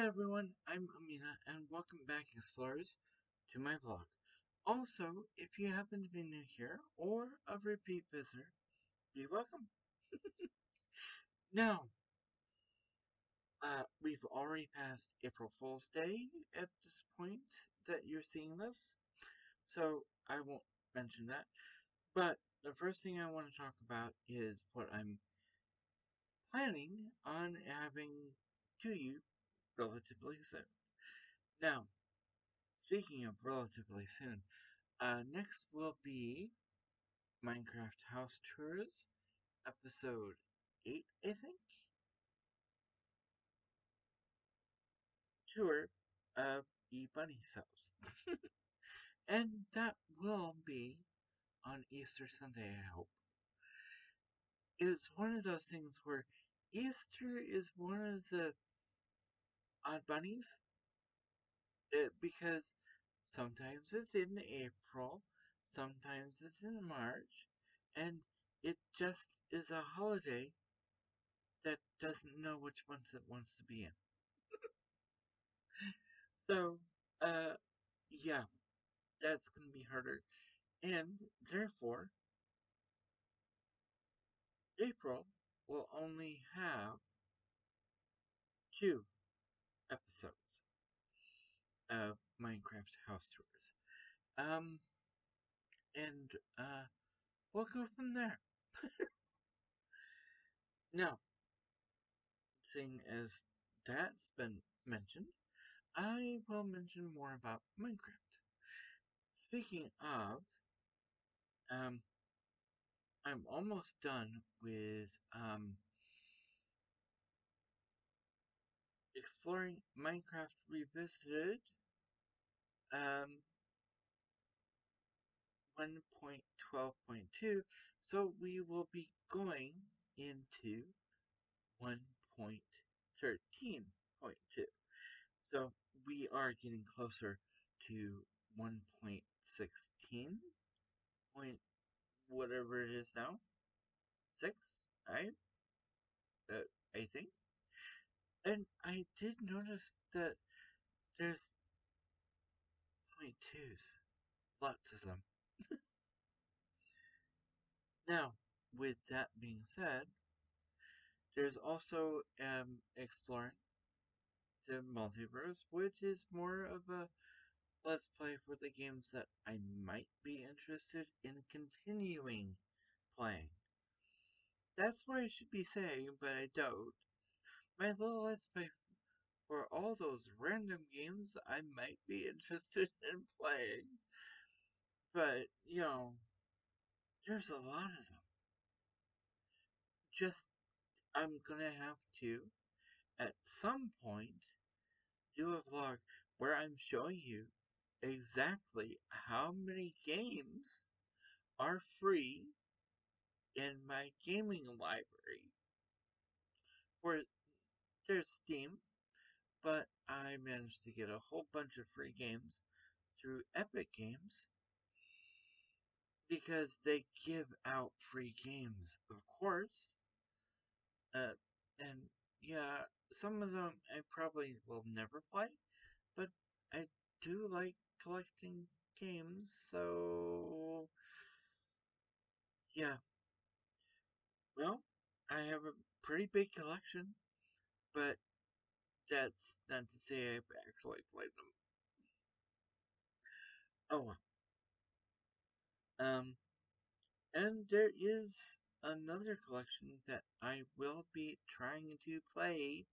everyone, I'm Amena, and welcome back, explorers, to my vlog. Also, if you happen to be new here or a repeat visitor, be welcome. Now, we've already passed April Fool's Day at this point that you're seeing this, so I won't mention that. But the first thing I want to talk about is what I'm planning on having to you relatively soon. Now, speaking of relatively soon, next will be Minecraft House Tours, episode 8, I think. Tour of E Bunny's house. And that will be on Easter Sunday, I hope. It's one of those things where Easter is one of the odd bunnies because sometimes it's in April, sometimes it's in March, and it just is a holiday that doesn't know which ones it wants to be in. So, uh, yeah, that's going to be harder. And therefore, April will only have 2 episodes of Minecraft House Tours. Um, and, we'll go from there. Now, seeing as that's been mentioned, I will mention more about Minecraft. Speaking of, um, I'm almost done with, exploring Minecraft Revisited, 1.12.2, so we will be going into 1.13.2. So we are getting closer to 1.16 point whatever it is now. 6, right? I think. And I did notice that there's point twos. Lots of them. Now, with that being said, there's also exploring the multiverse, which is more of a let's play for the games that I might be interested in continuing playing. That's what I should be saying, but I don't. My little let's play for all those random games I might be interested in playing. But, there's a lot of them. Just, I'm gonna have to, at some point, do a vlog where I'm showing you exactly how many games are free in my gaming library. Where there's Steam, but I managed to get a whole bunch of free games through Epic Games because they give out free games, of course. And yeah, some of them I probably will never play, but I do like collecting games, so yeah. Well, I have a pretty big collection, but that's not to say I've actually played them. Oh well. And there is another collection that I will be trying to play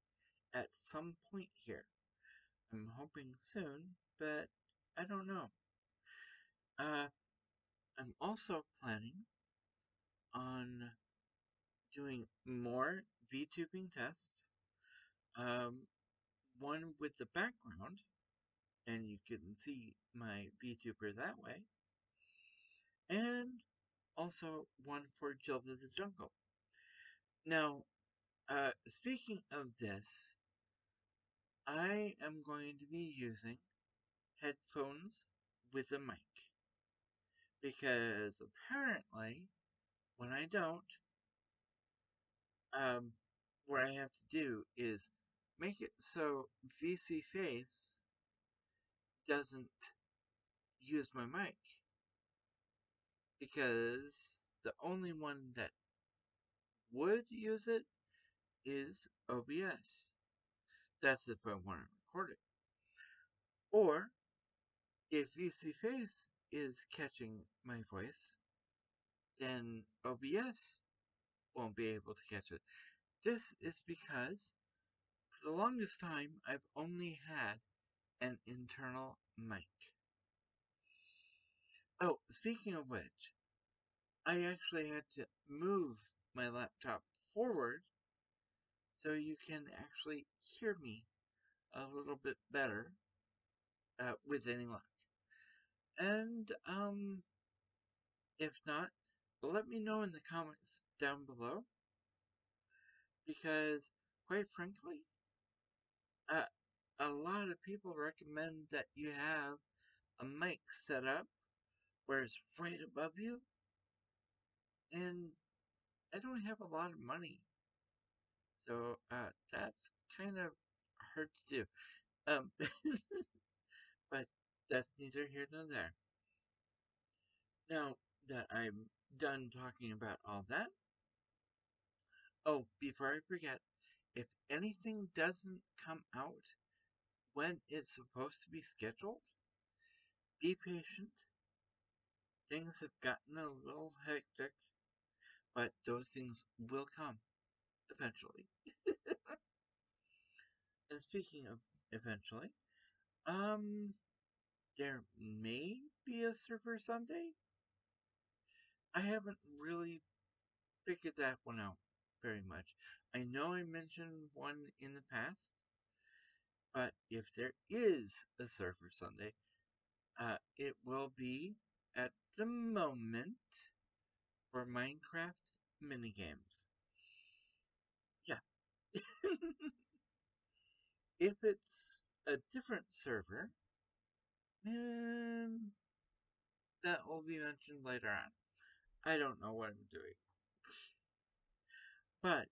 at some point here. I'm hoping soon, but I don't know. Uh, I'm also planning on doing more VTubing tests. Um, one with the background, and you can see my VTuber that way, and also one for Jill of the Jungle. Now, speaking of this, I am going to be using headphones with a mic because apparently when I don't, what I have to do is make it so VC Face doesn't use my mic because the only one that would use it is OBS. That's if I want to record it. Or if VC Face is catching my voice, then OBS won't be able to catch it. This is because for the longest time I've only had an internal mic. Oh, speaking of which, I actually had to move my laptop forward so you can actually hear me a little bit better with any luck. And if not, let me know in the comments down below because, quite frankly, uh, a lot of people recommend that you have a mic set up where it's right above you, and I don't have a lot of money, so that's kind of hard to do. Um, but that's neither here nor there. Now that I'm done talking about all that, oh, before I forget, if anything doesn't come out when it's supposed to be scheduled, be patient. Things have gotten a little hectic, but those things will come eventually. And speaking of eventually, um, there may be a Surfer Sunday. I haven't really figured that one out very much. I know I mentioned one in the past, but if there is a Surfer Sunday, it will be at the moment for Minecraft minigames. Yeah. If it's a different server, and that will be mentioned later on. I don't know what I'm doing. But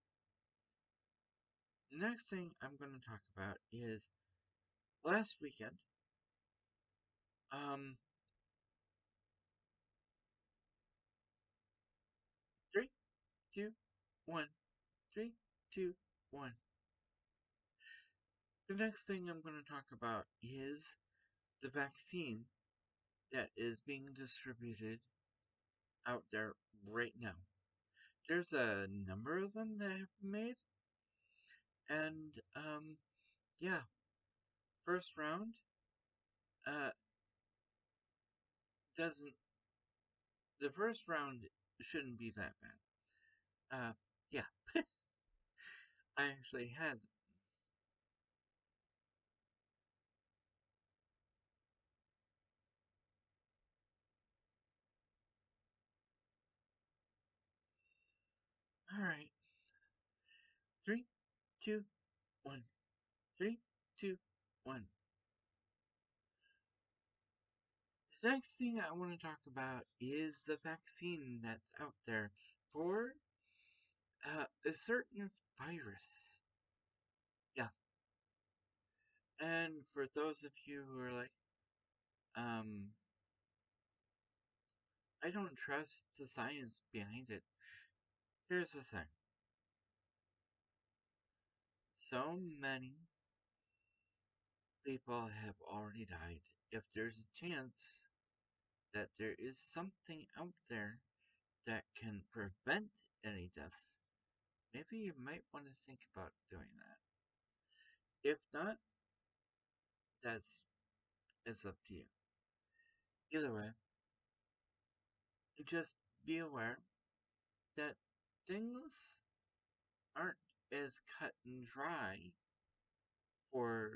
the next thing I'm going to talk about is last weekend. Um, 3, 2, 1. 3, 2, 1. The next thing I'm going to talk about is the vaccine that is being distributed out there right now. There's a number of them that have been made, and yeah, first round uh, doesn't. The first round shouldn't be that bad. Yeah, I actually had. All right, 3, 2, 1. 3, 2, 1. The next thing I want to talk about is the vaccine that's out there for a certain virus. Yeah, and for those of you who are like, um, I don't trust the science behind it. Here's the thing. So many people have already died. If there's a chance that there is something out there that can prevent any deaths, maybe you might want to think about doing that. If not, that's it's up to you. Either way, just be aware that things aren't as cut and dry for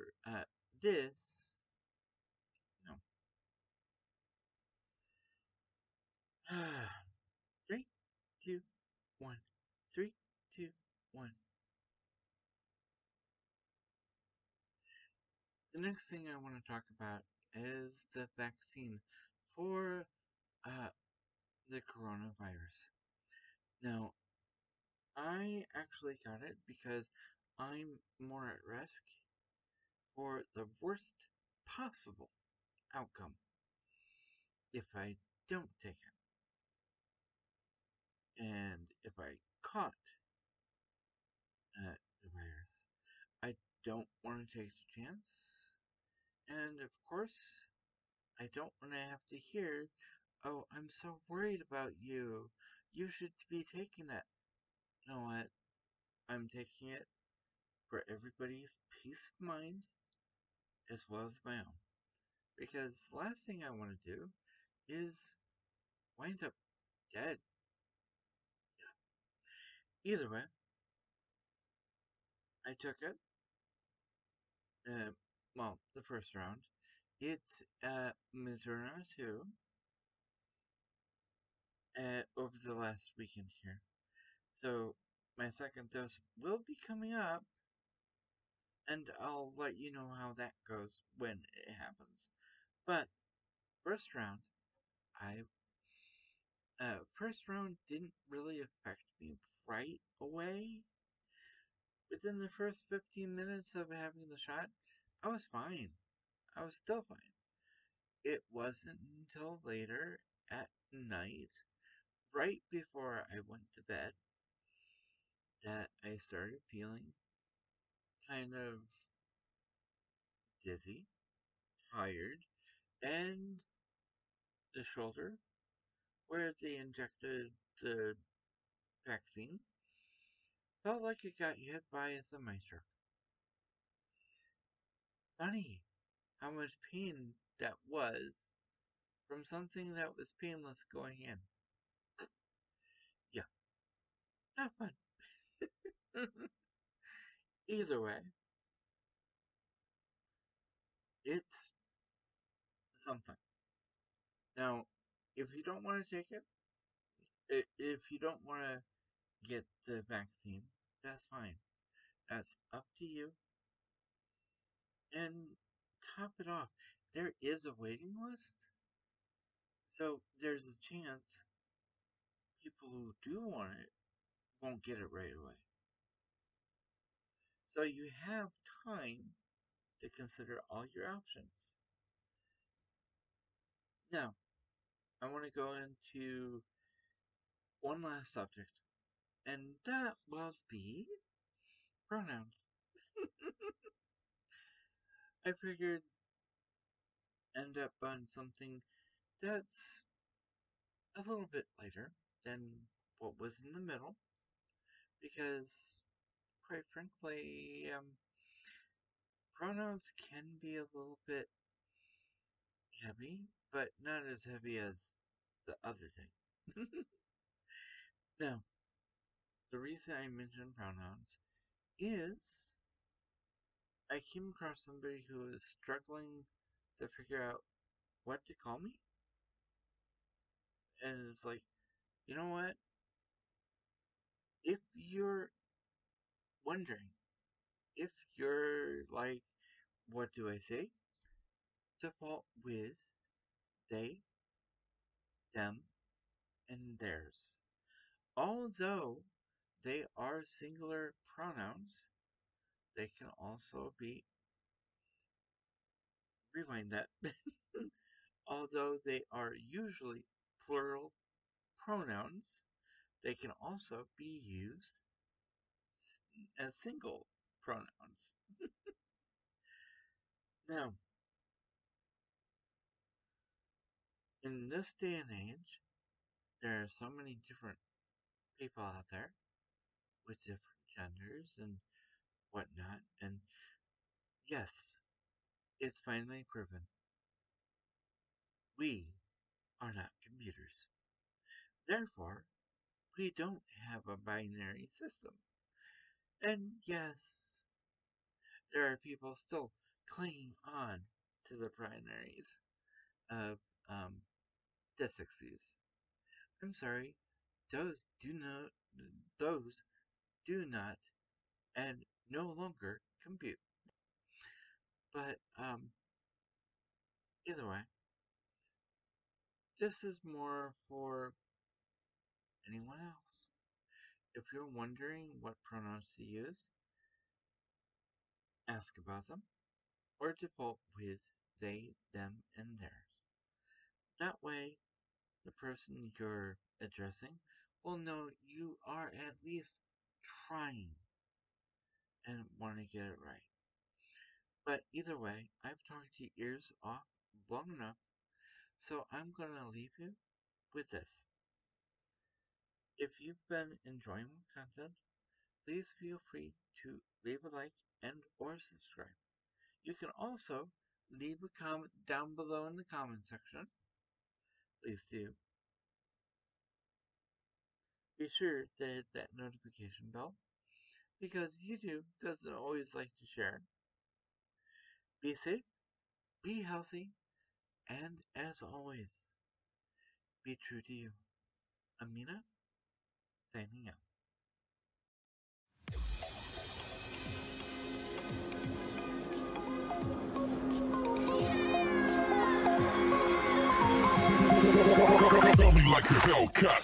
this. No. 3, 2, 1. 3, 2, 1. The next thing I want to talk about is the vaccine for uh, the coronavirus. Now, I actually got it because I'm more at risk for the worst possible outcome if I don't take it. And if I caught the virus, I don't want to take the chance. And of course, I don't want to have to hear, "Oh, I'm so worried about you. You should be taking that." You know what? I'm taking it for everybody's peace of mind as well as my own. Because the last thing I want to do is wind up dead. Either way, I took it. Uh, well, the first round. It's Moderna 2 over the last weekend here. So my second dose will be coming up, and I'll let you know how that goes when it happens. But first round, I first round didn't really affect me right away. Within the first 15 minutes of having the shot, I was fine. I was still fine. It wasn't until later at night, right before I went to bed, that I started feeling kind of dizzy, tired, and the shoulder where they injected the vaccine felt like it got hit by a semi truck. Funny how much pain that was from something that was painless going in. Yeah, not fun. Either way, it's something. Now, if you don't want to take it, if you don't want to get the vaccine, that's fine. That's up to you. And top it off, there is a waiting list. So there's a chance people who do want it won't get it right away. So you have time to consider all your options. Now, I want to go into one last subject, and that will be pronouns. I figured end up on something that's a little bit lighter than what was in the middle, because, quite frankly, pronouns can be a little bit heavy, but not as heavy as the other thing. Now, the reason I mention pronouns is I came across somebody who is struggling to figure out what to call me, and it's like, you know what? If you're wondering, if you're like, what do I say? Default with they, them, and theirs. Although they are singular pronouns, they can also be, rewind that, although they are usually plural pronouns, they can also be used as single pronouns. Now, in this day and age, there are so many different people out there with different genders and whatnot, and yes, it's finally proven we are not computers. Therefore, we don't have a binary system. And yes, there are people still clinging on to the binaries of um, the 60s. I'm sorry, those do not, those do not, and no longer compute. But either way, this is more for anyone else. If you're wondering what pronouns to use, ask about them, or default with they, them, and theirs. That way, the person you're addressing will know you are at least trying and want to get it right. But either way, I've talked your ears off long enough, so I'm going to leave you with this. If you've been enjoying my content, please feel free to leave a like and or subscribe. You can also leave a comment down below in the comment section. Please do. Be sure to hit that notification bell because YouTube doesn't always like to share. Be safe, be healthy, and as always, be true to you. Amena, signing out. Tell me like a Hellcat.